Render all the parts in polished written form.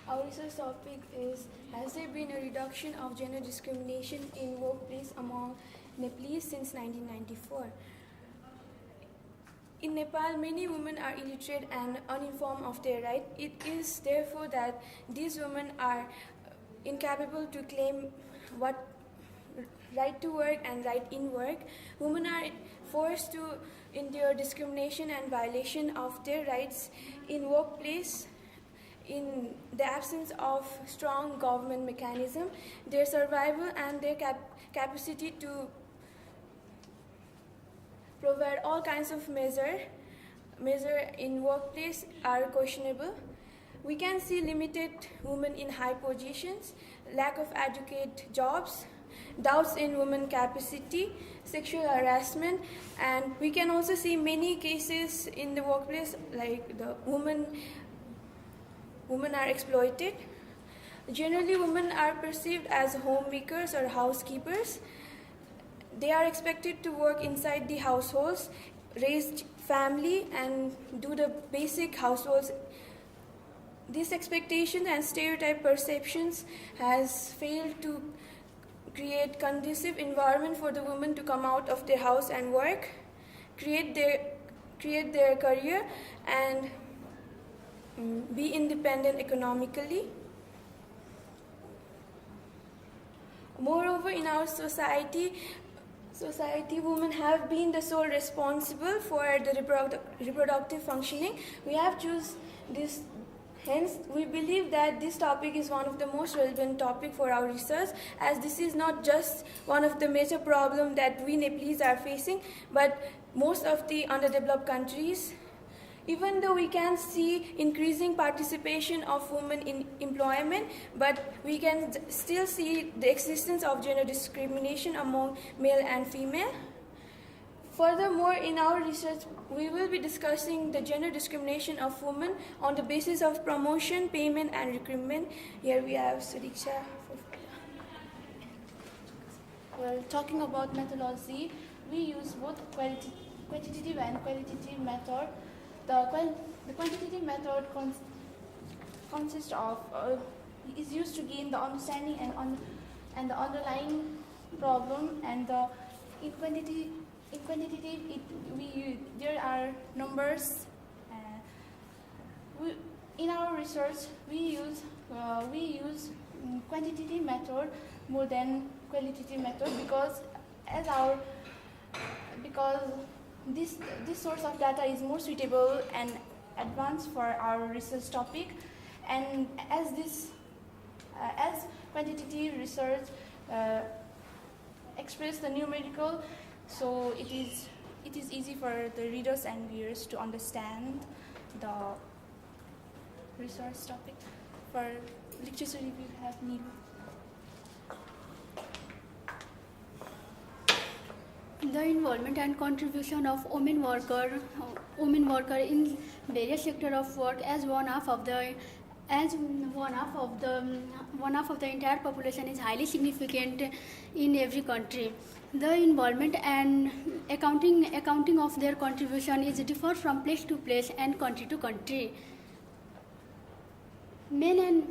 Our research topic is, has there been a reduction of gender discrimination in workplace among Nepalese since 1994? In Nepal, many women are illiterate and uninformed of their rights. It is therefore that these women are incapable to claim what right to work and right in work. Women are forced to endure discrimination and violation of their rights in workplace. In the absence of strong government mechanism, their survival and their capacity to provide all kinds of measure in workplace are questionable. We can see limited women in high positions, lack of adequate jobs, doubts in women capacity, sexual harassment, and we can also see many cases in the workplace like the women are exploited. Generally, women are perceived as homemakers or housekeepers. They are expected to work inside the households, raise family, and do the basic households. These expectations and stereotype perceptions has failed to create conducive environment for the women to come out of their house and work, create their career, and be independent economically. Moreover, in our society, women have been the sole responsible for the reproductive functioning. We have chosen this. Hence, we believe that this topic is one of the most relevant topic for our research, as this is not just one of the major problems that we Nepalese are facing, but most of the underdeveloped countries. Even though we can see increasing participation of women in employment, but we can still see the existence of gender discrimination among male and female. Furthermore, in our research, we will be discussing the gender discrimination of women on the basis of promotion, payment, and recruitment. Here we have Suriksha. Well, talking about methodology, we use both quantitative and qualitative method. The quantitative method consists of is used to gain the understanding and the underlying problem, and in quantitative there are numbers. In our research we use quantitative method more than qualitative method because this source of data is more suitable and advanced for our research topic, and as quantitative research express the numerical, so it is easy for the readers and viewers to understand the research topic. For literature review, we have Neil. The involvement and contribution of women worker in various sectors of work as one half of the entire population is highly significant in every country. The involvement and accounting of their contribution is differ from place to place and country to country. Men and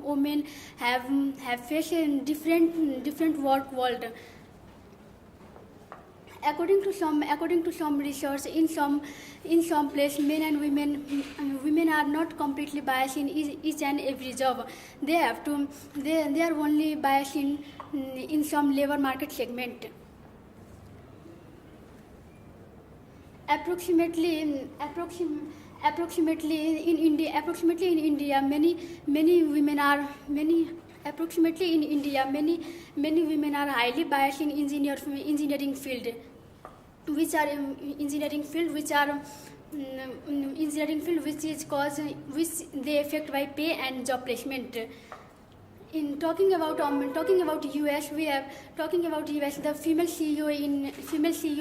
women have faced a different work world. According to some research, in some place, men and women are not completely biased in each and every job. They are only biased in some labor market segment. Approximately in India, many women are highly biased in engineering field, which they affect by pay and job placement. In talking about US, the female CEO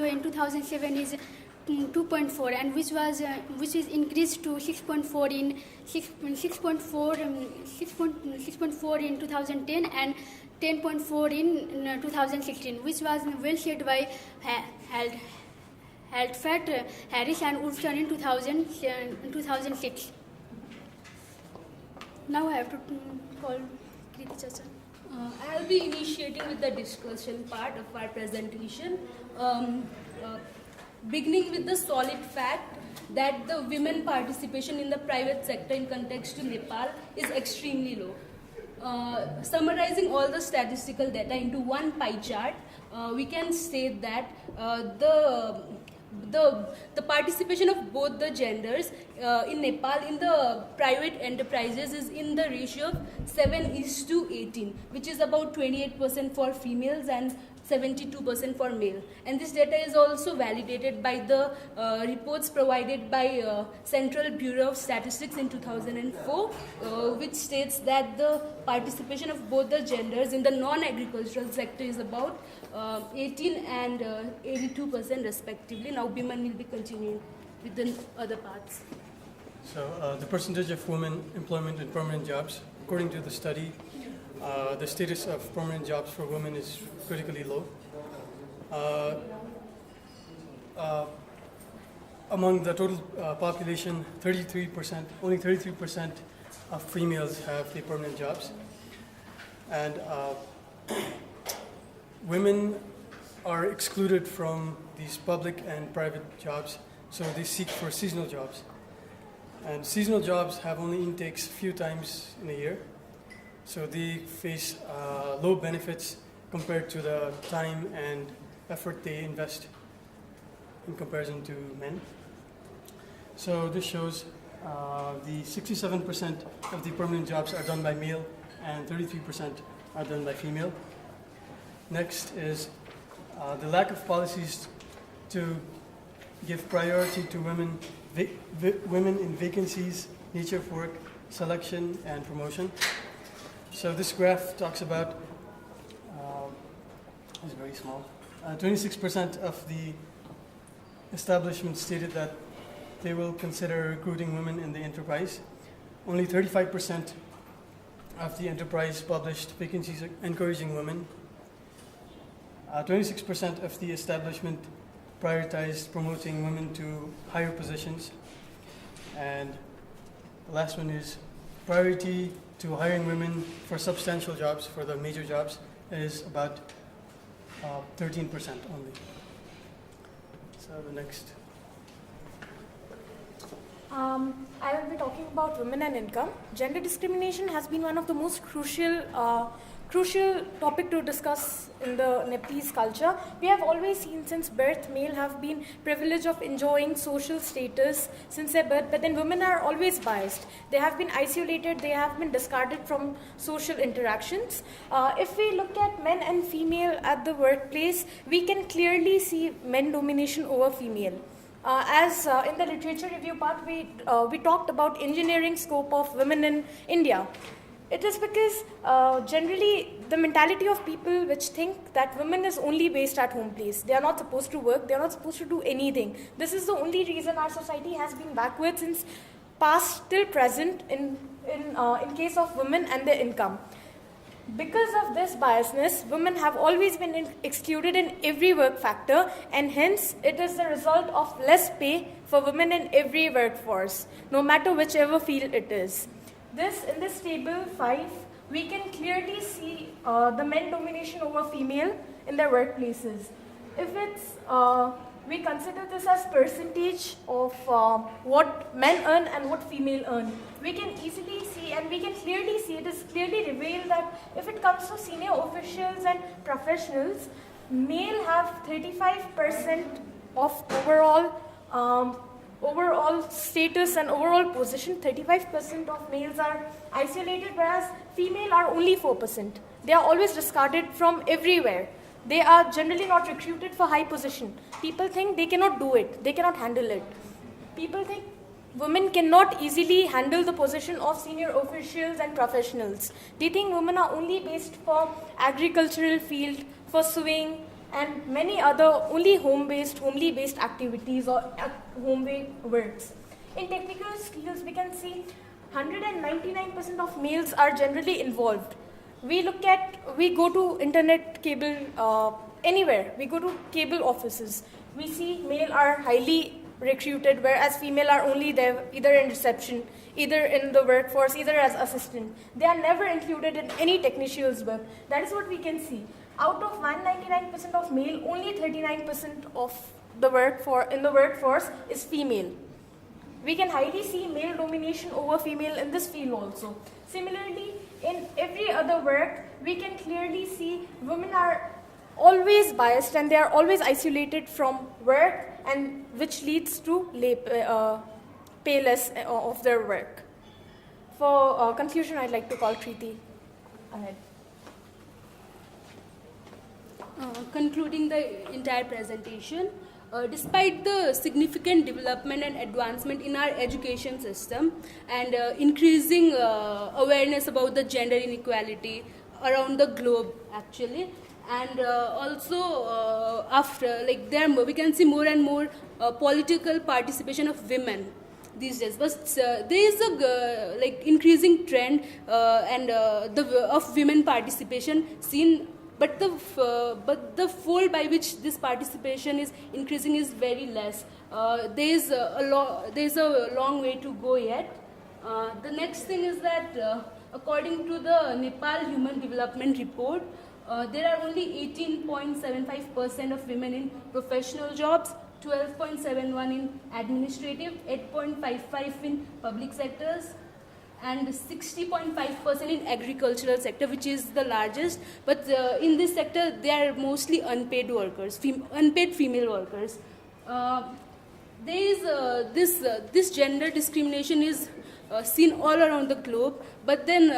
in 2007 is 2.4, and which is increased to 6.4 in 2010 and 10.4 in 2016, which was well said by Halfat, Harris and Wolfson in 2006. Now I have to call Kriti Chacha. I'll be initiating with the discussion part of our presentation, beginning with the solid fact that the women participation in the private sector in context to Nepal is extremely low. Summarizing all the statistical data into one pie chart, we can state that the participation of both the genders in Nepal in the private enterprises is in the ratio of 7:18, which is about 28% for females and 72% for male. And this data is also validated by the reports provided by Central Bureau of Statistics in 2004, which states that the participation of both the genders in the non-agricultural sector is about 18 and 82% respectively. Now Biman will be continuing with the other parts. So the percentage of women employment in permanent jobs, according to the study, the status of permanent jobs for women is critically low. Among the total population, 33%, only 33% of females have the permanent jobs. And women are excluded from these public and private jobs, so they seek for seasonal jobs. And seasonal jobs have only intakes a few times in a year. So they face low benefits compared to the time and effort they invest in comparison to men. So this shows the 67% of the permanent jobs are done by male and 33% are done by female. Next is the lack of policies to give priority to women in vacancies, nature of work, selection, and promotion. So this graph talks about, it's very small, 26% of the establishments stated that they will consider recruiting women in the enterprise. Only 35% of the enterprise published vacancies encouraging women. 26% of the establishment prioritized promoting women to higher positions. And the last one is priority to hiring women for substantial jobs, for the major jobs, is about 13% only. So the next. I will be talking about women and income. Gender discrimination has been one of the most crucial topic to discuss in the Nepalese culture. We have always seen since birth male have been privileged of enjoying social status since their birth, but then women are always biased. They have been isolated, they have been discarded from social interactions. If we look at men and female at the workplace, we can clearly see men domination over female. As in the literature review part, we talked about engineering scope of women in India. It is because generally the mentality of people which think that women is only based at home place. They are not supposed to work, they are not supposed to do anything. This is the only reason our society has been backward since past till present in case of women and their income. Because of this biasness, women have always been excluded in every work factor, and hence it is the result of less pay for women in every workforce, no matter whichever field it is. In this table 5, we can clearly see the men domination over female in their workplaces. If it's we consider this as percentage of what men earn and what female earn, we can easily see and we can clearly see, it is clearly revealed that if it comes to senior officials and professionals, male have 35% of overall status and overall position. 35% of males are isolated, whereas female are only 4%. They are always discarded from everywhere. They are generally not recruited for high position. People think they cannot do it, they cannot handle it. People think women cannot easily handle the position of senior officials and professionals. They think women are only based for agricultural field, for sewing, and many other only homely based activities or home-based works. In technical skills, we can see 199% of males are generally involved. We go to internet cable anywhere, we go to cable offices. We see male are highly recruited, whereas female are only there either in reception, either in the workforce, either as assistant. They are never included in any technician's work. That is what we can see. Out of 199% of male, only 39% of the workforce is female. We can highly see male domination over female in this field also. Similarly, in every other work, we can clearly see women are always biased and they are always isolated from work, and which leads to pay less of their work. For conclusion, I'd like to call Kriti ahead. Concluding the entire presentation, despite the significant development and advancement in our education system and increasing awareness about the gender inequality around the globe actually, and also after we can see more and more political participation of women these days, but there is a increasing trend of women participation seen. But the fold by which this participation is increasing is very less. There is a long way to go yet. The next thing is that according to the Nepal Human Development Report, there are only 18.75% of women in professional jobs, 12.71% in administrative, 8.55% in public sectors, and 60.5% in agricultural sector, which is the largest. But in this sector, they are mostly unpaid workers, unpaid female workers. There is this gender discrimination is seen all around the globe, but then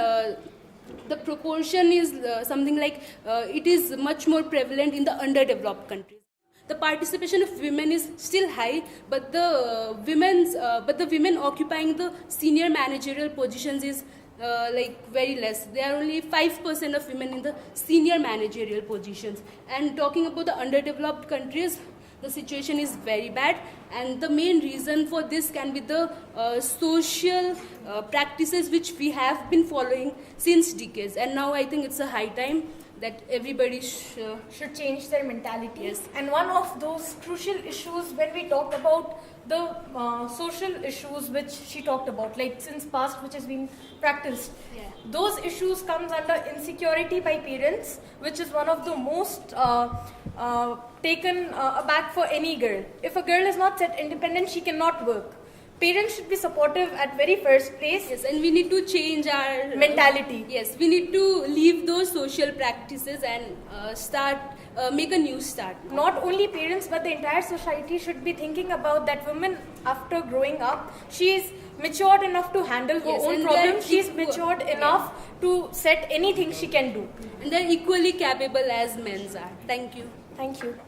the proportion is something like it is much more prevalent in the underdeveloped countries. The participation of women is still high, but the women occupying the senior managerial positions is very less. There are only 5% of women in the senior managerial positions. And talking about the underdeveloped countries, the situation is very bad, and the main reason for this can be the social practices which we have been following since decades. And now I think it's a high time that everybody should change their mentality. Yes. And one of those crucial issues when we talk about the social issues which she talked about, like since past which has been practiced, those issues comes under insecurity by parents, which is one of the most taken aback for any girl. If a girl is not set independent, she cannot work. Parents should be supportive at very first place. Yes, and we need to change our mentality. Yes, we need to leave those social practices and make a new start. Not only parents, but the entire society should be thinking about that woman, after growing up, she is matured enough to handle her own problems. She is matured enough to set anything she can do. And they're equally capable as men are. Thank you. Thank you.